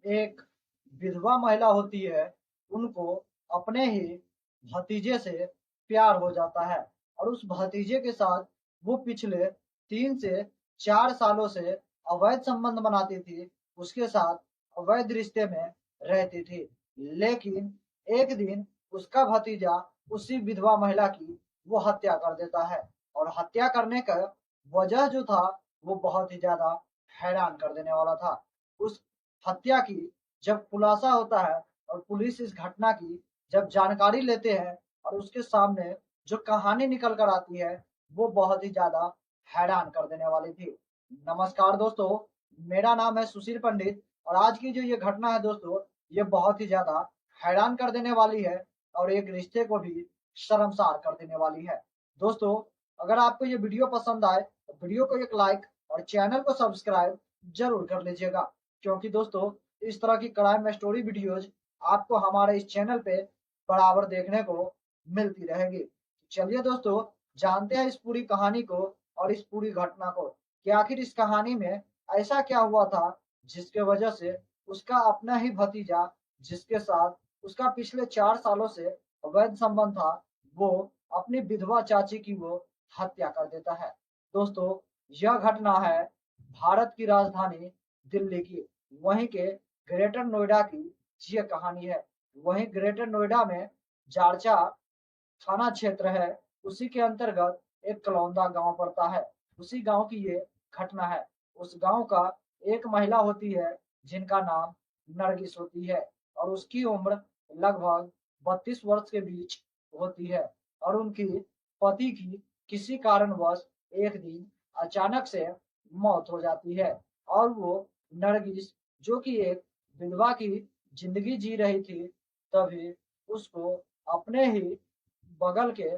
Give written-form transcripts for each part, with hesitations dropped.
एक विधवा महिला होती है, उनको अपने ही भतीजे से प्यार हो जाता है और उस भतीजे के साथ वो पिछले 3 से 4 सालों से अवैध संबंध बनाती थी, उसके साथ अवैध रिश्ते में रहती थी। लेकिन एक दिन उसका भतीजा उसी विधवा महिला की वो हत्या कर देता है और हत्या करने का वजह जो था वो बहुत ही ज्यादा हैरान कर देने वाला था। उस हत्या की जब खुलासा होता है और पुलिस इस घटना की जब जानकारी लेते हैं और उसके सामने जो कहानी निकल कर आती है वो बहुत ही ज्यादा हैरान कर देने वाली थी। नमस्कार दोस्तों, मेरा नाम है सुशील पंडित और आज की जो ये घटना है दोस्तों, ये बहुत ही ज्यादा हैरान कर देने वाली है और एक रिश्ते को भी शर्मसार कर देने वाली है। दोस्तों, अगर आपको ये वीडियो पसंद आए तो वीडियो को एक लाइक और चैनल को सब्सक्राइब जरूर कर लीजिएगा, क्योंकि दोस्तों इस तरह की क्राइम स्टोरी वीडियोज आपको हमारे इस चैनल पे बराबर देखने को मिलती रहेगी। चलिए दोस्तों, जानते हैं इस पूरी कहानी को और इस पूरी घटना को कि आखिर इस कहानी में ऐसा क्या हुआ था जिसके वजह से उसका अपना ही भतीजा, जिसके साथ उसका पिछले 4 सालों से अवैध संबंध था, वो अपनी विधवा चाची की वो हत्या कर देता है। दोस्तों, यह घटना है भारत की राजधानी दिल्ली की, वहीं के ग्रेटर नोएडा की ये कहानी है। वहीं ग्रेटर नोएडा में जारचा थाना क्षेत्र है, उसी के अंतर्गत एक कलौंदा गांव पड़ता है। उसी गांव की ये घटना है। उस गांव का एक महिला होती है जिनका नाम नरगिस होती है और उसकी उम्र लगभग 32 वर्ष के बीच होती है और उनकी पति की किसी कारणवश एक दिन अचानक से मौत हो जाती है और वो नरगिस, जो कि एक विधवा की जिंदगी जी रही थी, तभी उसको अपने ही बगल के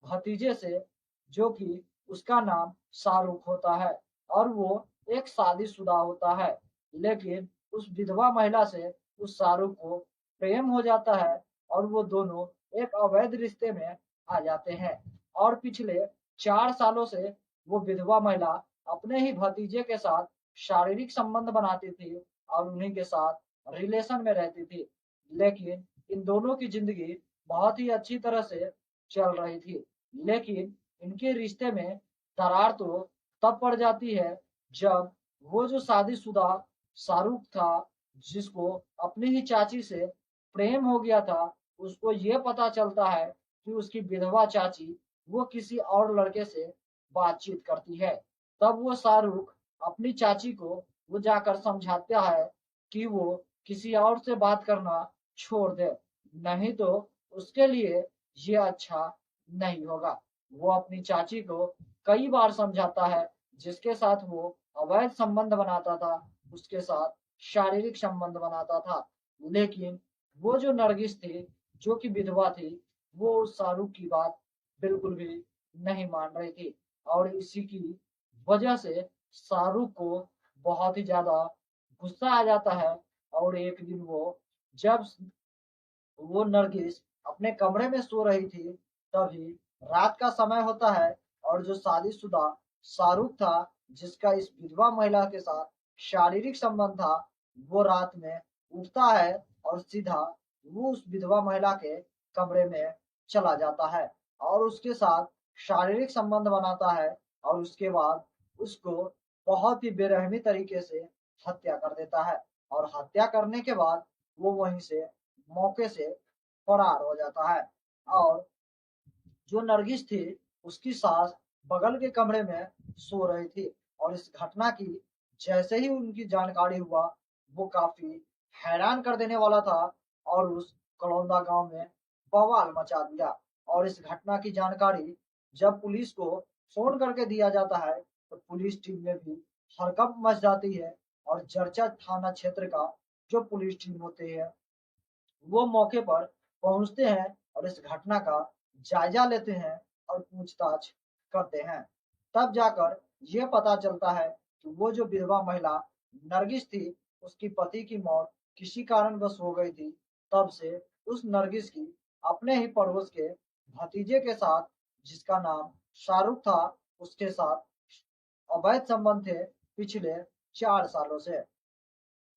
भतीजे से, जो कि उसका नाम शाहरुख होता है और वो एक शादीशुदा होता है, लेकिन उस विधवा महिला से उस शाहरुख को प्रेम हो जाता है और वो दोनों एक अवैध रिश्ते में आ जाते हैं और पिछले 4 सालों से वो विधवा महिला अपने ही भतीजे के साथ शारीरिक संबंध बनाती थी और उन्हीं के साथ रिलेशन में रहती थी। लेकिन इन दोनों की जिंदगी बहुत ही अच्छी तरह से चल रही थी, लेकिन इनके रिश्ते में दरार तो तब पड़ जाती है जब वो जो शादीशुदा शाहरुख था, जिसको अपनी ही चाची से प्रेम हो गया था, उसको ये पता चलता है कि उसकी विधवा चाची वो किसी और लड़के से बातचीत करती है। तब वो शाहरुख अपनी चाची को वो जाकर समझाता है कि वो किसी और से बात करना छोड़ दे, नहीं तो उसके लिए ये अच्छा नहीं होगा। वो अपनी चाची को कई बार समझाता है, जिसके साथ वो अवैध संबंध बनाता था, उसके साथ शारीरिक संबंध बनाता था, लेकिन वो जो नरगिस थी, जो कि विधवा थी, वो उस शाहरुख की बात बिल्कुल भी नहीं मान रही थी और इसी की वजह से शाहरुख को बहुत ही ज्यादा गुस्सा आ जाता है और एक दिन जब वो नरगिस अपने कमरे में सो रही थी, तभी रात का समय होता है और जो शादीशुदा शाहरुख था, जिसका इस विधवा महिला के साथ शारीरिक संबंध था, वो रात में उठता है और सीधा वो उस विधवा महिला के कमरे में चला जाता है और उसके साथ शारीरिक संबंध बनाता है और उसके बाद उसको बहुत ही बेरहमी तरीके से हत्या कर देता है और हत्या करने के बाद वो वहीं से मौके से फरार हो जाता है और जो नरगिस थी, उसकी सास बगल के कमरे में सो रही थी और इस घटना की जैसे ही उनकी जानकारी हुआ, वो काफी हैरान कर देने वाला था और उस कलौंदा गांव में बवाल मचा दिया और इस घटना की जानकारी जब पुलिस को फोन करके दिया जाता है तो पुलिस टीम में भी हड़कंप मच जाती है और चर्चा थाना क्षेत्र का जो पुलिस टीम होती है वो मौके पर पहुंचते हैं और इस घटना का जायजा लेते हैं और पूछताछ करते हैं। तब जाकर यह पता चलता है कि वो जो विधवा महिला नरगिस थी, उसकी पति की मौत किसी कारणवश हो गई थी। तब से उस नरगिस की अपने ही पड़ोस के भतीजे के साथ, जिसका नाम शाहरुख था, उसके साथ अवैध संबंध थे पिछले 4 सालों से।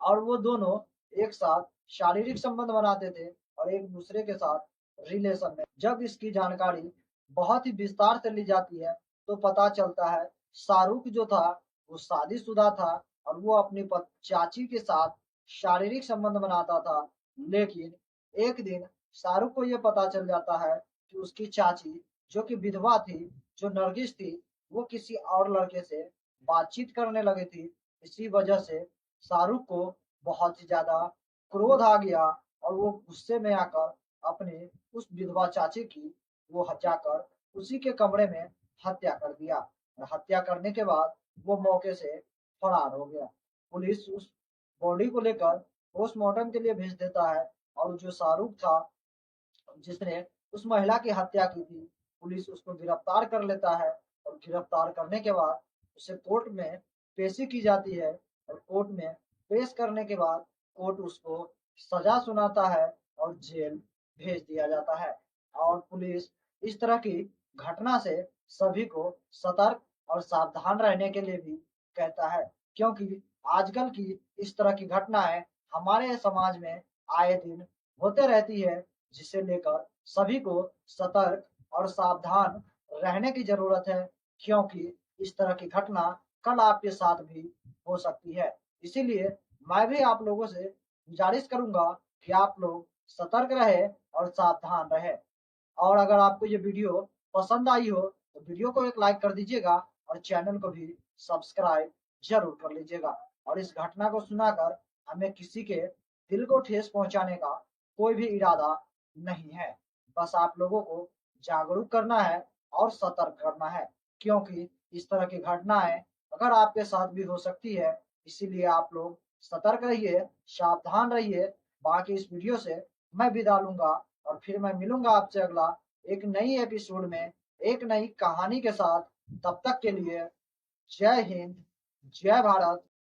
और वो दोनों एक साथ शारीरिक संबंध बनाते थे और एक दूसरे के साथ रिलेशन में। जब इसकी जानकारी बहुत ही विस्तार से ली जाती है तो पता चलता है शाहरुख जो था वो शादीशुदा था और वो अपनी चाची के साथ शारीरिक संबंध बनाता था। लेकिन एक दिन शाहरुख को यह पता चल जाता है कि उसकी चाची जो कि विधवा थी, जो नरगिस थी, वो किसी और लड़के से बातचीत करने लगी थी। इसी वजह से शाहरुख को बहुत ही ज्यादा क्रोध आ गया और वो गुस्से में आकर अपने उस विधवा चाची की वो हत्या कर उसी के कमरे में हत्या कर दिया। और हत्या करने के बाद वो मौके से फरार हो गया। पुलिस उस बॉडी को लेकर पोस्टमार्टम के लिए भेज देता है और जो शाहरुख था जिसने उस महिला की हत्या की थी, पुलिस उसको गिरफ्तार कर लेता है और गिरफ्तार करने के बाद उसे कोर्ट में पेशी की जाती है और कोर्ट में पेश करने के बाद कोर्ट उसको सजा सुनाता है और जेल भेज दिया जाता है। और पुलिस इस तरह की घटना से सभी को सतर्क और सावधान रहने के लिए भी कहता है, क्योंकि आजकल की इस तरह की घटनाएं हमारे समाज में आए दिन होते रहती है, जिसे लेकर सभी को सतर्क और सावधान रहने की जरूरत है, क्योंकि इस तरह की घटना कल आपके साथ भी हो सकती है। इसीलिए मैं भी आप लोगों से गुजारिश करूंगा कि आप लोग सतर्क रहे और सावधान रहे। और अगर आपको ये वीडियो पसंद आई हो तो वीडियो को एक लाइक कर दीजिएगा और चैनल को भी सब्सक्राइब जरूर कर लीजिएगा। और इस घटना को सुनाकर हमें किसी के दिल को ठेस पहुंचाने का कोई भी इरादा नहीं है। बस आप लोगों को जागरूक करना है और सतर्क करना है, क्योंकि इस तरह की घटनाएं अगर आपके साथ भी हो सकती है। इसीलिए आप लोग सतर्क रहिए, सावधान रहिए। बाकी इस वीडियो से मैं विदा लूंगा और फिर मैं मिलूंगा आपसे अगला एक नई एपिसोड में एक नई कहानी के साथ। तब तक के लिए जय हिंद, जय भारत।